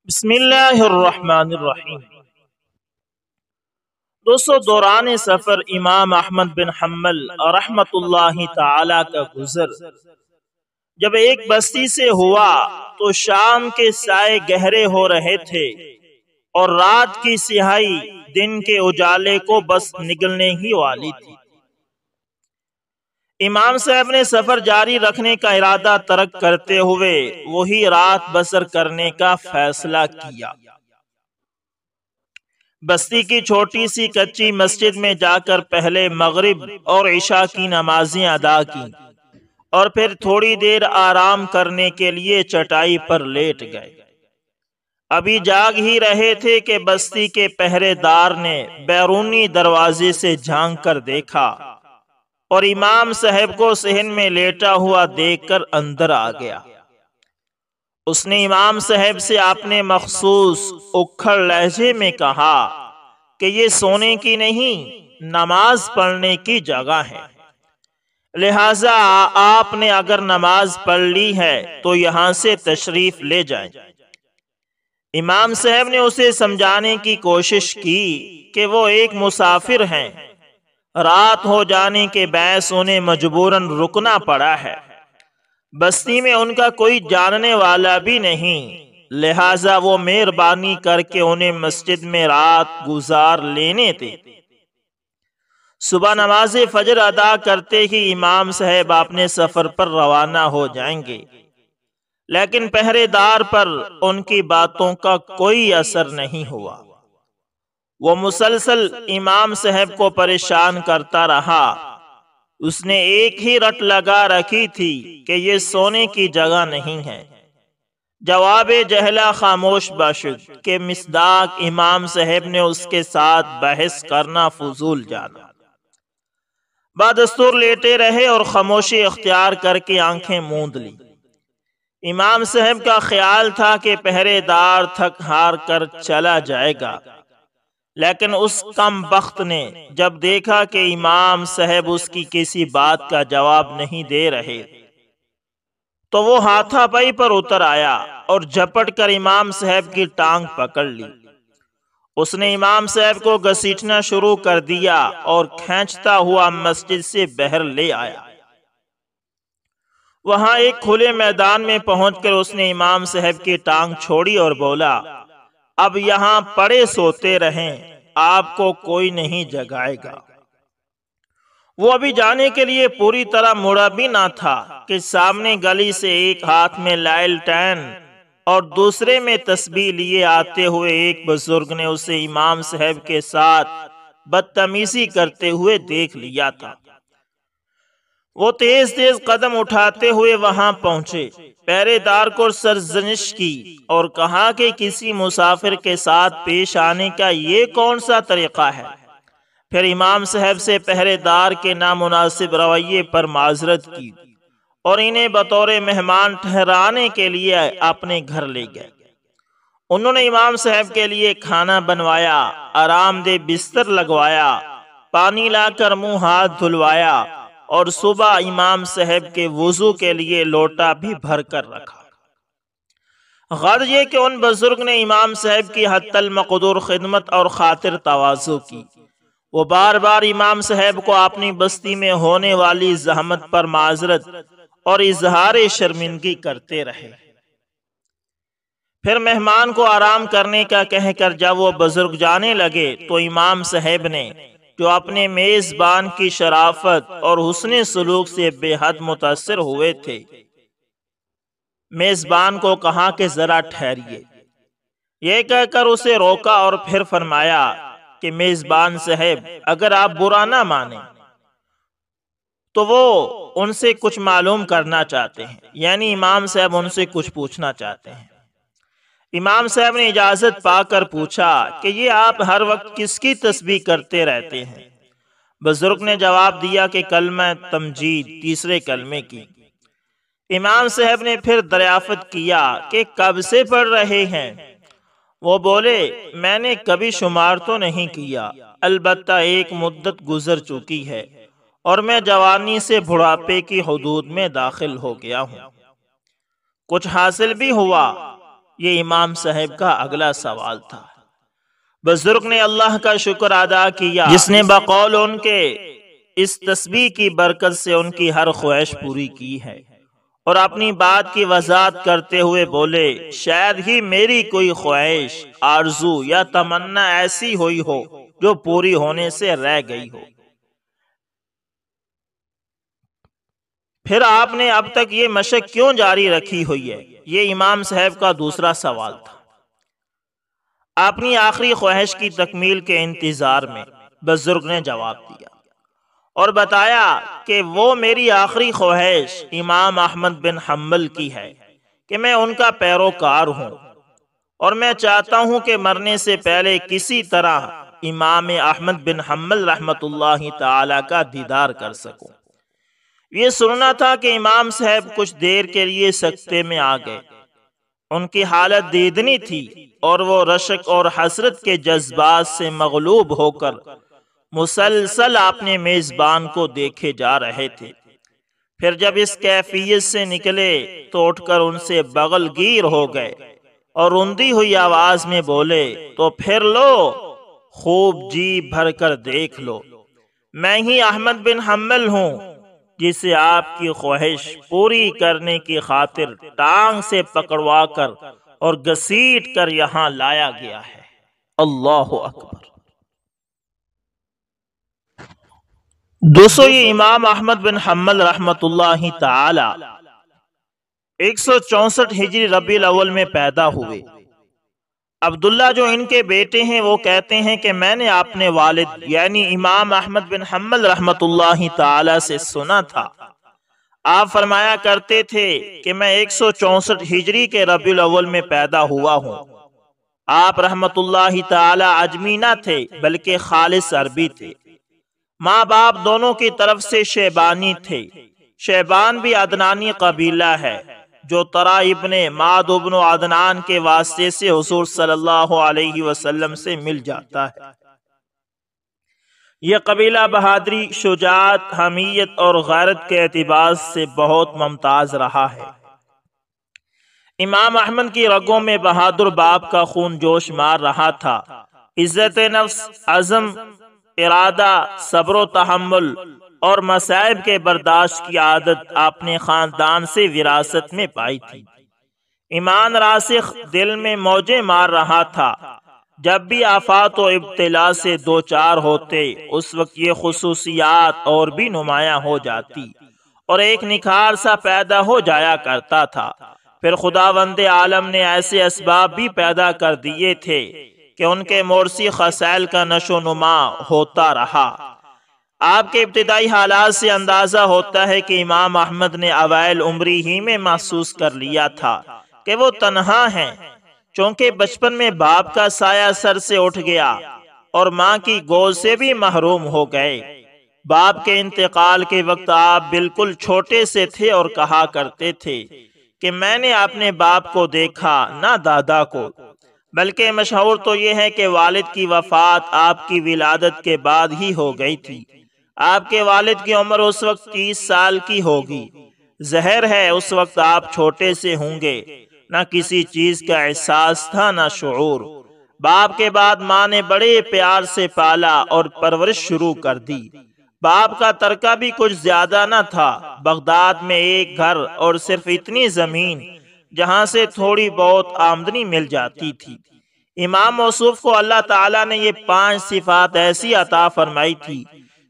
بسم اللہ الرحمن الرحیم۔ دوستو، دوران سفر امام احمد بن حنبل رحمت اللہ تعالی کا گزر جب ایک بستی سے ہوا تو شام کے سائے گہرے ہو رہے تھے اور رات کی سیاہی دن کے اجالے کو بس نگلنے ہی والی تھی۔ امام صاحب نے سفر جاری رکھنے کا ارادہ ترک کرتے ہوئے وہی رات بسر کرنے کا فیصلہ کیا۔ بستی کی چھوٹی سی کچی مسجد میں جا کر پہلے مغرب اور عشاء کی نمازیں ادا کی اور پھر تھوڑی دیر آرام کرنے کے لیے چٹائی پر لیٹ گئے۔ ابھی جاگ ہی رہے تھے کہ بستی کے پہرے دار نے بیرونی دروازے سے جھانک کر دیکھا اور امام صاحب کو صحن میں لیٹا ہوا دیکھ کر اندر آ گیا۔ اس نے امام صاحب سے اپنے مخصوص اکھڑ لہجے میں کہا کہ یہ سونے کی نہیں، نماز پڑھنے کی جگہ ہے، لہٰذا آپ نے اگر نماز پڑھ لی ہے تو یہاں سے تشریف لے جائیں۔ امام صاحب نے اسے سمجھانے کی کوشش کی کہ وہ ایک مسافر ہیں، رات ہو جانے کے باعث انہیں مجبوراً رکنا پڑا ہے، بستی میں ان کا کوئی جاننے والا بھی نہیں، لہٰذا وہ مہربانی کر کے انہیں مسجد میں رات گزار لینے دیں۔ صبح نماز فجر ادا کرتے ہی امام صاحب اپنے سفر پر روانہ ہو جائیں گے، لیکن پہرے دار پر ان کی باتوں کا کوئی اثر نہیں ہوا۔ وہ مسلسل امام صاحب کو پریشان کرتا رہا۔ اس نے ایک ہی رٹ لگا رکھی تھی کہ یہ سونے کی جگہ نہیں ہے۔ جواب جہلا خاموش باشد کہ مصداق امام صاحب نے اس کے ساتھ بحث کرنا فضول جانا۔ بدستور لیٹے رہے اور خاموشی اختیار کر کے آنکھیں موند لی۔ امام صاحب کا خیال تھا کہ پہرے دار تھک ہار کر چلا جائے گا، لیکن اس کم بخت نے جب دیکھا کہ امام صاحب اس کی کسی بات کا جواب نہیں دے رہے تو وہ ہاتھا پائی پر اتر آیا اور جھپٹ کر امام صاحب کی ٹانگ پکڑ لی۔ اس نے امام صاحب کو گھسیٹنا شروع کر دیا اور کھینچتا ہوا مسجد سے باہر لے آیا۔ وہاں ایک کھلے میدان میں پہنچ کر اس نے امام صاحب کی ٹانگ چھوڑی اور بولا، اب یہاں پڑے سوتے رہیں، آپ کو کوئی نہیں جگائے گا۔ وہ ابھی جانے کے لیے پوری طرح مڑا بھی نہ تھا کہ سامنے گلی سے ایک ہاتھ میں لالٹین اور دوسرے میں تسبیح لیے آتے ہوئے ایک بزرگ نے اسے امام صاحب کے ساتھ بدتمیزی کرتے ہوئے دیکھ لیا تھا۔ وہ تیز تیز قدم اٹھاتے ہوئے وہاں پہنچے، پہرے دار کو سرزنش کی اور کہا کہ کسی مسافر کے ساتھ پیش آنے کا یہ کون سا طریقہ ہے؟ پھر امام صاحب سے پہرے دار کے نامناسب رویے پر معذرت کی اور انہیں بطور مہمان ٹھہرانے کے لیے اپنے گھر لے گئے۔ انہوں نے امام صاحب کے لیے کھانا بنوایا، آرام دہ بستر لگوایا، پانی لا کر منہ ہاتھ دھلوایا اور صبح امام صاحب کے وضو کے لیے لوٹا بھی بھر کر رکھا۔ غرض یہ کہ ان بزرگ نے امام صاحب کی حتی المقدور خدمت اور خاطر تواضع کی۔ وہ بار بار امام صاحب کو اپنی بستی میں ہونے والی زحمت پر معذرت اور اظہار شرمندگی کرتے رہے۔ پھر مہمان کو آرام کرنے کا کہہ کر جب وہ بزرگ جانے لگے تو امام صاحب نے، جو اپنے میزبان کی شرافت اور حسن سلوک سے بے حد متاثر ہوئے تھے، میزبان کو کہا کہ ذرا ٹھہریے۔ یہ کہہ کر اسے روکا اور پھر فرمایا کہ میزبان صاحب، اگر آپ برا نہ مانیں تو وہ ان سے کچھ معلوم کرنا چاہتے ہیں، یعنی امام صاحب ان سے کچھ پوچھنا چاہتے ہیں۔ امام صاحب نے اجازت پا کر پوچھا کہ یہ آپ ہر وقت کس کی تسبیح کرتے رہتے ہیں؟ بزرگ نے جواب دیا کہ کلمہ تمجید، تیسرے کلمے کی۔ امام صاحب نے پھر دریافت کیا کہ کب سے پڑھ رہے ہیں؟ وہ بولے، میں نے کبھی شمار تو نہیں کیا، البتہ ایک مدت گزر چکی ہے اور میں جوانی سے بڑھاپے کی حدود میں داخل ہو گیا ہوں۔ کچھ حاصل بھی ہوا یہ امام صاحب کا اگلا سوال تھا۔ بزرگ نے اللہ کا شکر ادا کیا جس نے بقول ان کے اس تسبیح کی برکت سے ان کی ہر خواہش پوری کی ہے، اور اپنی بات کی وضاحت کرتے ہوئے بولے شاید ہی میری کوئی خواہش، آرزو یا تمنا ایسی ہوئی ہو جو پوری ہونے سے رہ گئی ہو۔ پھر آپ نے اب تک یہ مشق کیوں جاری رکھی ہوئی ہے؟ یہ امام صاحب کا دوسرا سوال تھا۔ اپنی آخری خواہش کی تکمیل کے انتظار میں بزرگ نے جواب دیا اور بتایا کہ وہ میری آخری خواہش امام احمد بن حنبل کی ہے کہ میں ان کا پیروکار ہوں، اور میں چاہتا ہوں کہ مرنے سے پہلے کسی طرح امام احمد بن حنبل رحمۃ اللہ تعالی کا دیدار کر سکوں۔ یہ سننا تھا کہ امام صاحب کچھ دیر کے لیے سکتے میں آ گئے۔ ان کی حالت دیدنی تھی اور وہ رشک اور حسرت کے جذبات سے مغلوب ہو کر مسلسل اپنے میزبان کو دیکھے جا رہے تھے۔ پھر جب اس کیفیت سے نکلے تو اٹھ کر ان سے بغل گیر ہو گئے اور روندی ہوئی آواز میں بولے تو پھر لو، خوب جی بھر کر دیکھ لو، میں ہی احمد بن حنبل ہوں جسے آپ کی خواہش پوری کرنے کی خاطر ٹانگ سے پکڑوا کر اور گھسیٹ کر یہاں لایا گیا ہے۔ اللہ اکبر۔ دوستو، یہ امام احمد بن حنبل رحمۃ اللہ تعالی 164 ہجری ربیع الاول میں پیدا ہوئے۔ عبداللہ جو ان کے بیٹے ہیں وہ کہتے ہیں کہ میں نے اپنے والد یعنی امام احمد بن حنبل رحمۃ اللہ تعالی سے سنا تھا، آپ فرمایا کرتے تھے کہ میں 164 ہجری کے ربیع الاول میں پیدا ہوا ہوں۔ آپ رحمۃ اللہ تعالی عجمی نہ تھے بلکہ خالص عربی تھے۔ ماں باپ دونوں کی طرف سے شیبانی تھے۔ شیبان بھی عدنانی قبیلہ ہے جو طرا ابن معد ابن عدنان کے واسطے سے حضور صلی اللہ علیہ وسلم سے مل جاتا ہے۔ یہ قبیلہ بہادری، شجاعت، حمیت اور غیرت کے اعتبار سے بہت ممتاز رہا ہے۔ امام احمد کی رگوں میں بہادر باپ کا خون جوش مار رہا تھا۔ عزت نفس، عزم، ارادہ، صبر و تحمل اور مصائب کے برداشت کی عادت اپنے خاندان سے وراثت میں پائی تھی۔ ایمان راسخ دل میں موجیں مار رہا تھا۔ جب بھی آفات و ابتلا سے دوچار ہوتے اس وقت یہ خصوصیات اور بھی نمایاں ہو جاتی اور ایک نکھار سا پیدا ہو جایا کرتا تھا۔ پھر خداوند عالم نے ایسے اسباب بھی پیدا کر دیے تھے کہ ان کے مورثی خصائل کا نشو و نما ہوتا رہا۔ آپ کے ابتدائی حالات سے اندازہ ہوتا ہے کہ امام احمد نے اوائل عمری ہی میں محسوس کر لیا تھا کہ وہ تنہا ہیں، چونکہ بچپن میں باپ کا سایہ سر سے اٹھ گیا اور ماں کی گود سے بھی محروم ہو گئے۔ باپ کے انتقال کے وقت آپ بالکل چھوٹے سے تھے اور کہا کرتے تھے کہ میں نے اپنے باپ کو دیکھا نہ دادا کو، بلکہ مشہور تو یہ ہے کہ والد کی وفات آپ کی ولادت کے بعد ہی ہو گئی تھی۔ آپ کے والد کی عمر اس وقت 30 سال کی ہوگی۔ ظاہر ہے اس وقت آپ چھوٹے سے ہوں گے، نہ کسی چیز کا احساس تھا نہ شعور۔ باپ کے بعد ماں نے بڑے پیار سے پالا اور پرورش شروع کر دی۔ باپ کا ترکہ بھی کچھ زیادہ نہ تھا۔ بغداد میں ایک گھر اور صرف اتنی زمین جہاں سے تھوڑی بہت آمدنی مل جاتی تھی۔ امام موصوف کو اللہ تعالیٰ نے یہ 5 صفات ایسی عطا فرمائی تھی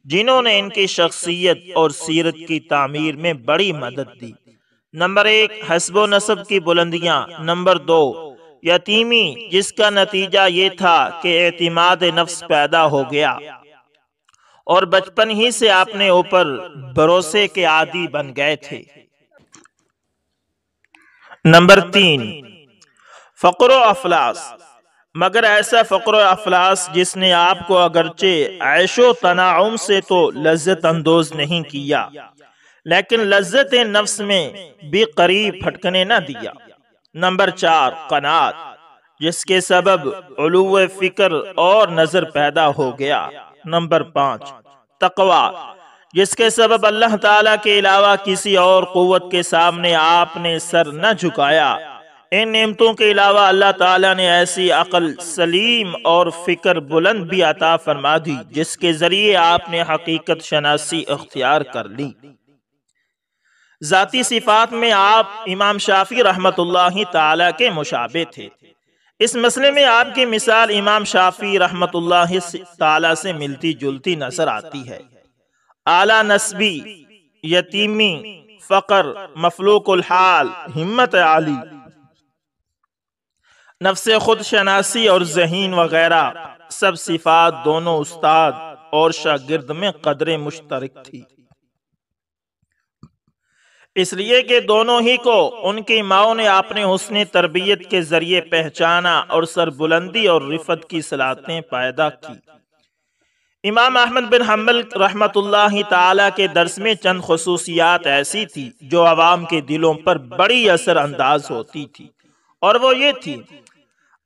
جنہوں نے ان کی شخصیت اور سیرت کی تعمیر میں بڑی مدد دی۔ نمبر 1، حسب و نسب کی بلندیاں۔ نمبر 2، یتیمی، جس کا نتیجہ یہ تھا کہ اعتماد نفس پیدا ہو گیا اور بچپن ہی سے اپنے اوپر بھروسے کے عادی بن گئے تھے۔ نمبر 3، فقر و افلاس، مگر ایسا فقر و افلاس جس نے آپ کو اگرچہ عیش و تنعم سے تو لذت اندوز نہیں کیا لیکن لذت نفس میں بھی قریب پھٹکنے نہ دیا۔ نمبر 4، قناعت، جس کے سبب علو فکر اور نظر پیدا ہو گیا۔ نمبر 5، تقوی، جس کے سبب اللہ تعالیٰ کے علاوہ کسی اور قوت کے سامنے آپ نے سر نہ جھکایا، ان نعمتوں کے علاوہ اللہ تعالیٰ نے ایسی عقل سلیم اور فکر بلند بھی عطا فرما دی جس کے ذریعے آپ نے حقیقت شناسی اختیار کر لی۔ ذاتی صفات میں آپ امام شافعی رحمت اللہ تعالیٰ کے مشابہ تھے۔ اس مسئلے میں آپ کی مثال امام شافعی رحمت اللہ تعالیٰ سے ملتی جلتی نظر آتی ہے۔ اعلیٰ نسبی، یتیمی، فقر، مفلوق الحال، ہمت عالی، نفس خود شناسی اور ذہین وغیرہ سب صفات دونوں استاد اور شاگرد میں قدر مشترک تھی، اس لیے کہ دونوں ہی کو ان کی ماؤں نے اپنے حسن تربیت کے ذریعے پہچانا اور سربلندی اور رفت کی صلاحیتیں پیدا کی۔ امام احمد بن حنبل رحمت اللہ تعالی کے درس میں چند خصوصیات ایسی تھی جو عوام کے دلوں پر بڑی اثر انداز ہوتی تھی، اور وہ یہ تھی: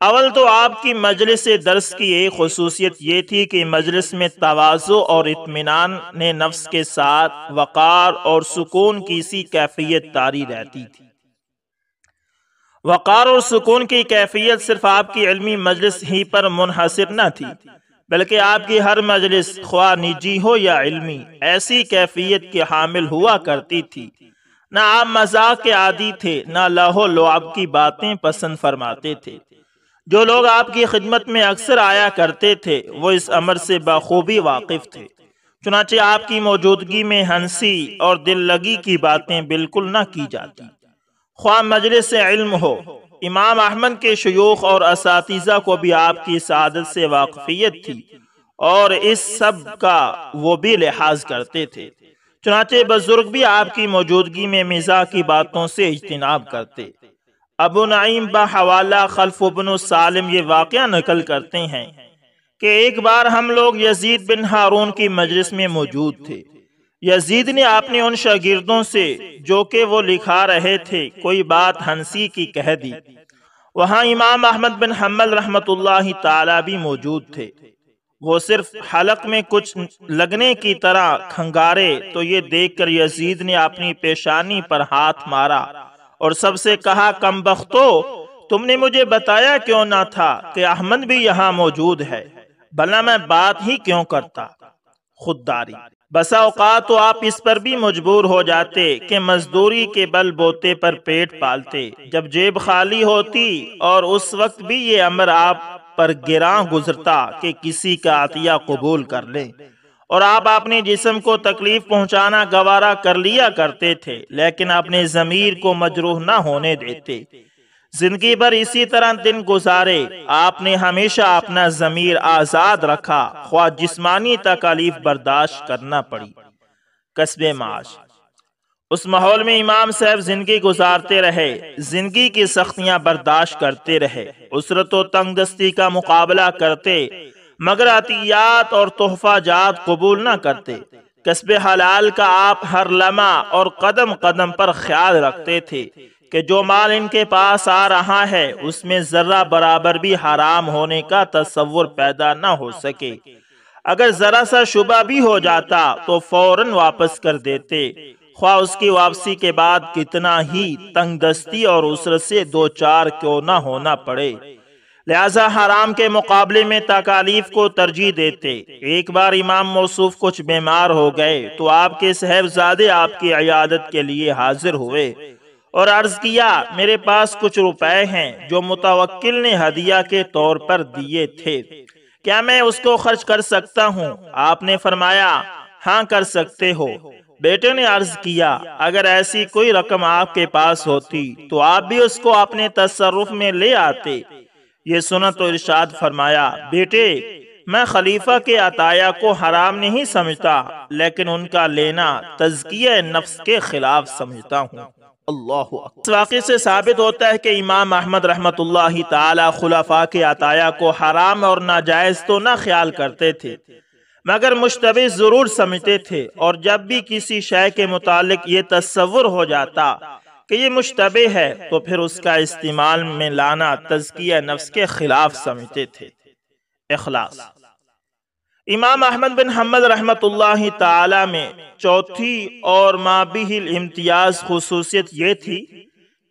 اول تو آپ کی مجلس درس کی ایک خصوصیت یہ تھی کہ مجلس میں تواضع اور اطمینان نفس کے ساتھ وقار اور سکون کی سی کیفیت طاری رہتی تھی۔ وقار اور سکون کی کیفیت صرف آپ کی علمی مجلس ہی پر منحصر نہ تھی، بلکہ آپ کی ہر مجلس خواہ نجی ہو یا علمی ایسی کیفیت کے حامل ہوا کرتی تھی۔ نہ آپ مذاق کے عادی تھے، نہ لہو لعب کی باتیں پسند فرماتے تھے۔ جو لوگ آپ کی خدمت میں اکثر آیا کرتے تھے وہ اس امر سے بخوبی واقف تھے، چنانچہ آپ کی موجودگی میں ہنسی اور دل لگی کی باتیں بالکل نہ کی جاتی، خواہ مجلس علم ہو۔ امام احمد کے شیوخ اور اساتذہ کو بھی آپ کی سعادت سے واقفیت تھی اور اس سب کا وہ بھی لحاظ کرتے تھے، چنانچہ بزرگ بھی آپ کی موجودگی میں مزاح کی باتوں سے اجتناب کرتے۔ ابو نعیم بحوالہ خلف بن سالم یہ واقعہ نقل کرتے ہیں کہ ایک بار ہم لوگ یزید بن ہارون کی مجلس میں موجود تھے۔ یزید نے اپنے ان شاگردوں سے جو کہ وہ لکھا رہے تھے کوئی بات ہنسی کی کہہ دی۔ وہاں امام احمد بن حنبل رحمت اللہ تعالی بھی موجود تھے۔ وہ صرف حلق میں کچھ لگنے کی طرح کھنگارے تو یہ دیکھ کر یزید نے اپنی پیشانی پر ہاتھ مارا اور سب سے کہا: کم بختو، تم نے مجھے بتایا کیوں نہ تھا کہ احمد بھی یہاں موجود ہے، بھلا میں بات ہی کیوں کرتا۔ خودداری، بسا اوقات تو آپ اس پر بھی مجبور ہو جاتے کہ مزدوری کے بل بوتے پر پیٹ پالتے، جب جیب خالی ہوتی، اور اس وقت بھی یہ امر آپ پر گراں گزرتا کہ کسی کا عطیہ قبول کر لیں، اور آپ اپنے جسم کو تکلیف پہنچانا گوارا کر لیا کرتے تھے لیکن اپنے ضمیر کو مجروح نہ ہونے دیتے۔ زندگی بھر اسی طرح دن گزارے، آپ نے ہمیشہ اپنا ضمیر آزاد رکھا، خواہ جسمانی تکالیف برداشت کرنا پڑی۔ کسب معاش، اس ماحول میں امام صاحب زندگی گزارتے رہے، زندگی کی سختیاں برداشت کرتے رہے، اسرت و تنگ دستی کا مقابلہ کرتے، مگر عطیات اور تحفہ جات قبول نہ کرتے۔ کسب حلال کا آپ ہر لمحہ اور قدم قدم پر خیال رکھتے تھے کہ جو مال ان کے پاس آ رہا ہے اس میں ذرہ برابر بھی حرام ہونے کا تصور پیدا نہ ہو سکے۔ اگر ذرا سا شبہ بھی ہو جاتا تو فوراً واپس کر دیتے، خواہ اس کی واپسی کے بعد کتنا ہی تنگ دستی اور اسرت سے دو چار کیوں نہ ہونا پڑے۔ لہذا حرام کے مقابلے میں تکالیف کو ترجیح دیتے۔ ایک بار امام موصوف کچھ بیمار ہو گئے تو آپ کے صاحبزادے آپ کی عیادت کے لیے حاضر ہوئے اور عرض کیا: میرے پاس کچھ روپے ہیں جو متوکل نے ہدیہ کے طور پر دیے تھے، کیا میں اس کو خرچ کر سکتا ہوں؟ آپ نے فرمایا: ہاں کر سکتے ہو۔ بیٹے نے عرض کیا: اگر ایسی کوئی رقم آپ کے پاس ہوتی تو آپ بھی اس کو اپنے تصرف میں لے آتے۔ یہ سنا تو ارشاد فرمایا: بیٹے، میں خلیفہ کے عطایا کو حرام نہیں سمجھتا، لیکن ان کا لینا تزکیہ نفس کے خلاف سمجھتا ہوں۔ اللہ اکبر۔ اس واقعے سے ثابت ہوتا ہے کہ امام احمد رحمت اللہ تعالی خلفاء کے عطایا کو حرام اور ناجائز تو نہ خیال کرتے تھے، مگر مشتبہ ضرور سمجھتے تھے، اور جب بھی کسی شے کے متعلق یہ تصور ہو جاتا کہ یہ مشتبہ ہے تو پھر اس کا استعمال میں لانا تزکیہ نفس کے خلاف سمجھتے تھے۔ اخلاص، امام احمد بن حنبل رحمت اللہ تعالی میں چوتھی اور ما بہ الامتیاز خصوصیت یہ تھی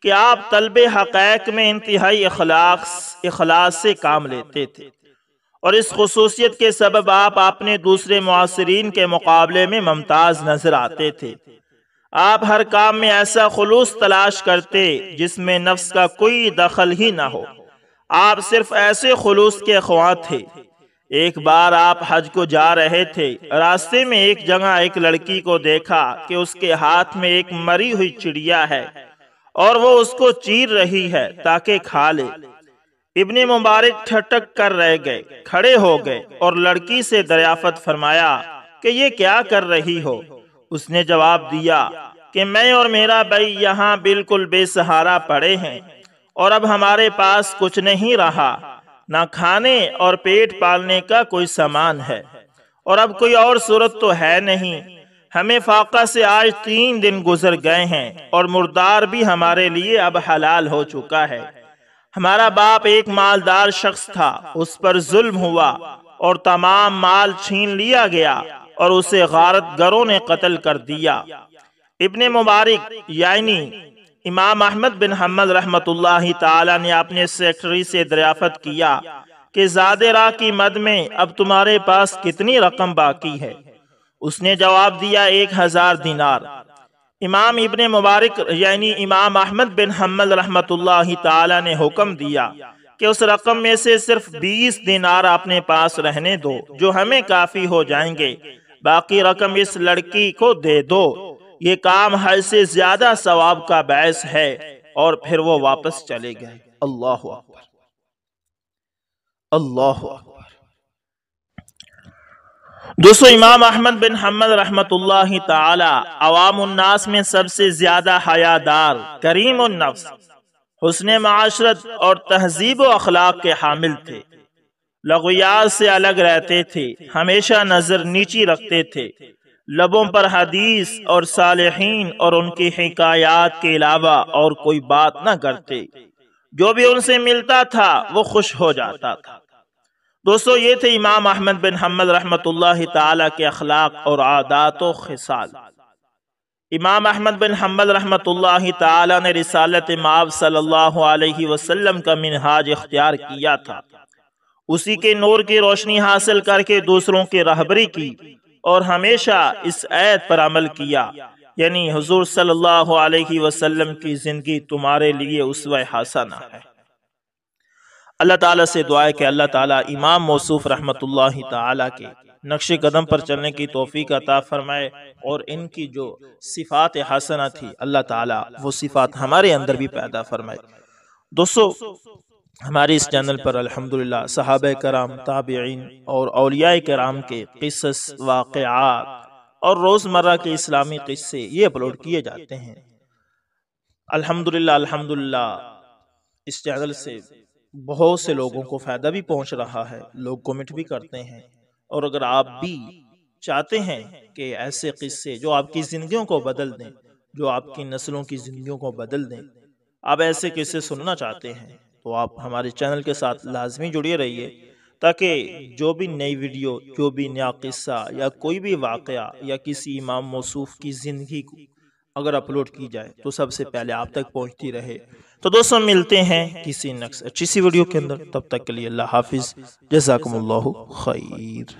کہ آپ طلب حقائق میں انتہائی اخلاص سے کام لیتے تھے، اور اس خصوصیت کے سبب آپ اپنے دوسرے معاصرین کے مقابلے میں ممتاز نظر آتے تھے۔ آپ ہر کام میں ایسا خلوص تلاش کرتے جس میں نفس کا کوئی دخل ہی نہ ہو۔ آپ صرف ایسے خلوص کے خواہاں تھے۔ ایک بار آپ حج کو جا رہے تھے، راستے میں ایک جگہ ایک لڑکی کو دیکھا کہ اس کے ہاتھ میں ایک مری ہوئی چڑیا ہے اور وہ اس کو چیر رہی ہے تاکہ کھا لے۔ ابن مبارک ٹھٹک کر رہ گئے، کھڑے ہو گئے اور لڑکی سے دریافت فرمایا کہ یہ کیا کر رہی ہو؟ اس نے جواب دیا کہ میں اور میرا بھائی یہاں بالکل بے سہارا پڑے ہیں، اور اب ہمارے پاس کچھ نہیں رہا، نہ کھانے اور پیٹ پالنے کا کوئی سامان ہے، اور اب کوئی اور صورت تو ہے نہیں۔ ہمیں فاقہ سے آج 3 دن گزر گئے ہیں، اور مردار بھی ہمارے لیے اب حلال ہو چکا ہے۔ ہمارا باپ ایک مالدار شخص تھا، اس پر ظلم ہوا اور تمام مال چھین لیا گیا اور اسے غارت گروں نے قتل کر دیا۔ ابن مبارک یعنی امام احمد بن حنبل رحمۃ اللہ تعالی نے اپنے سیکرٹری سے دریافت کیا کہ زاد راہ کی مد میں اب تمہارے پاس کتنی رقم باقی ہے؟ اس نے جواب دیا 1000 دینار۔ امام ابن مبارک یعنی امام احمد بن حنبل رحمۃ اللہ تعالی نے حکم دیا کہ اس رقم میں سے صرف 20 دینار اپنے پاس رہنے دو، جو ہمیں کافی ہو جائیں گے، باقی رقم اس لڑکی کو دے دو، یہ کام حج سے زیادہ ثواب کا باعث ہے۔ اور پھر وہ واپس چلے گئے۔ اللہ اکبر، اللہ اکبر۔ دوستو، امام احمد بن حنبل رحمۃ اللہ تعالی عوام الناس میں سب سے زیادہ حیادار، کریم النفس، حسن معاشرت اور تہذیب و اخلاق کے حامل تھے۔ لغویات سے الگ رہتے تھے، ہمیشہ نظر نیچی رکھتے تھے، لبوں پر حدیث اور صالحین اور ان کی حکایات کے علاوہ اور کوئی بات نہ کرتے۔ جو بھی ان سے ملتا تھا وہ خوش ہو جاتا تھا۔ دوستو، یہ تھے امام احمد بن حنبل رحمۃ اللہ تعالی کے اخلاق اور عادات و خصال۔ امام احمد بن حنبل رحمۃ اللہ تعالی نے رسالت مآب صلی اللہ علیہ وسلم کا منہاج اختیار کیا تھا، اسی کے نور کی روشنی حاصل کر کے دوسروں کی رہبری کی، اور ہمیشہ اس آیت پر عمل کیا، یعنی حضور صلی اللہ علیہ وسلم کی زندگی تمہارے لیے اسوہ حسنہ ہے۔ اللہ تعالیٰ سے دعا ہے کہ اللہ تعالیٰ امام موصوف رحمۃ اللہ تعالیٰ کے نقش قدم پر چلنے کی توفیق عطا فرمائے، اور ان کی جو صفات حسنہ تھی اللہ تعالیٰ وہ صفات ہمارے اندر بھی پیدا فرمائے۔ دوستو، ہمارے اس چینل پر الحمدللہ صحابہ کرام، تابعین اور اولیاء کرام کے قصص، واقعات اور روزمرہ کے اسلامی قصے یہ اپلوڈ کیے جاتے ہیں۔ الحمدللہ اس چینل سے بہت سے لوگوں کو فائدہ بھی پہنچ رہا ہے، لوگ کمنٹ بھی کرتے ہیں، اور اگر آپ بھی چاہتے ہیں کہ ایسے قصے جو آپ کی زندگیوں کو بدل دیں، جو آپ کی نسلوں کی زندگیوں کو بدل دیں، آپ ایسے قصے سننا چاہتے ہیں، تو آپ ہمارے چینل کے ساتھ لازمی جڑے رہیے، تاکہ جو بھی نئی ویڈیو، جو بھی نیا قصہ یا کوئی بھی واقعہ یا کسی امام موصوف کی زندگی کو اگر اپلوڈ کی جائے تو سب سے پہلے آپ تک پہنچتی رہے۔ تو دوستوں، ملتے ہیں کسی نیکسٹ اچھی سی ویڈیو کے اندر، تب تک کے لیے اللہ حافظ، جزاکم اللہ خیر۔